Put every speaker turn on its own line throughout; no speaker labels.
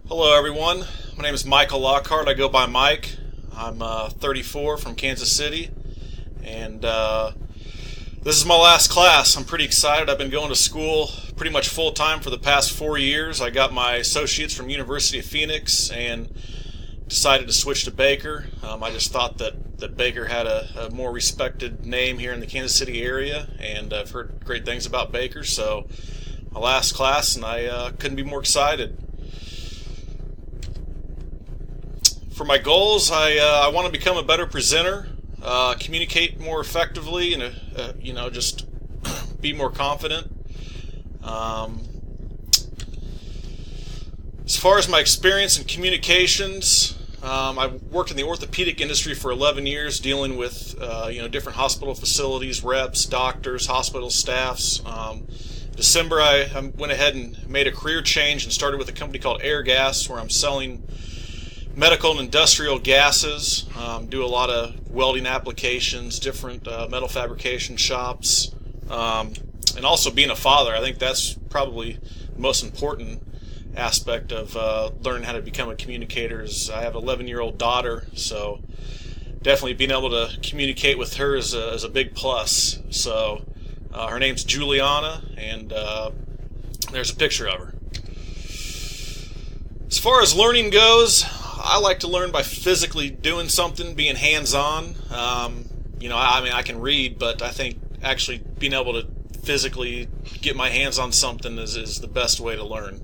Hello everyone, my name is Michael Lockhart. I go by Mike. I'm 34 from Kansas City, and this is my last class. I'm pretty excited. I've been going to school pretty much full time for the past 4 years. I got my associates from University of Phoenix and decided to switch to Baker. I just thought that Baker had a more respected name here in the Kansas City area, and I've heard great things about Baker, so my last class, and I couldn't be more excited. For my goals, I want to become a better presenter, communicate more effectively, and just be more confident. As far as my experience in communications, I've worked in the orthopedic industry for 11 years, dealing with different hospital facilities, reps, doctors, hospital staffs. December, I went ahead and made a career change and started with a company called Airgas, where I'm selling medical and industrial gases. Do a lot of welding applications, different metal fabrication shops, and also being a father. I think that's probably the most important aspect of learning how to become a communicator. Is I have an 11-year-old daughter, so definitely being able to communicate with her is a big plus. So her name's Juliana, and there's a picture of her. As far as learning goes, I like to learn by physically doing something, being hands-on. I can read, but I think actually being able to physically get my hands on something is the best way to learn.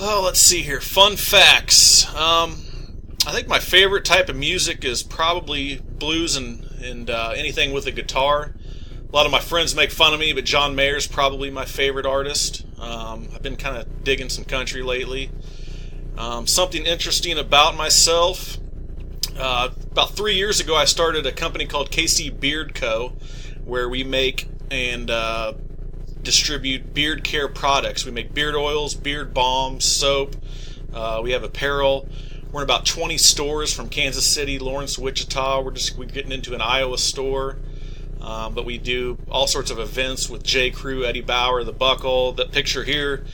Oh, let's see here. Fun facts. I think my favorite type of music is probably blues and anything with a guitar. A lot of my friends make fun of me, but John Mayer's probably my favorite artist. I've been kind of digging some country lately. Something interesting about myself, about 3 years ago I started a company called KC Beard Co., where we make and distribute beard care products. We make beard oils, beard balms, soap. We have apparel. We're in about 20 stores from Kansas City, Lawrence, Wichita. We're getting into an Iowa store. But we do all sorts of events with J. Crew, Eddie Bauer, The Buckle. That picture here,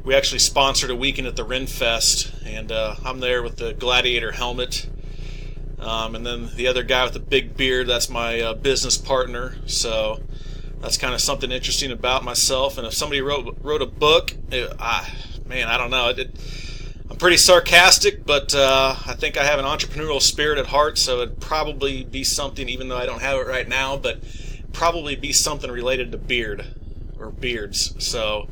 we actually sponsored a weekend at the Renfest, and I'm there with the Gladiator helmet. And then the other guy with the big beard, that's my business partner. So that's kind of something interesting about myself. And if somebody wrote a book, I don't know. I'm pretty sarcastic, but I think I have an entrepreneurial spirit at heart, so it'd probably be something, even though I don't have it right now, but probably be something related to beard or beards. So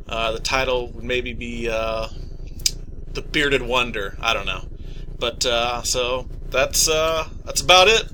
the title would maybe be The Bearded Wonder. I don't know. But so that's about it.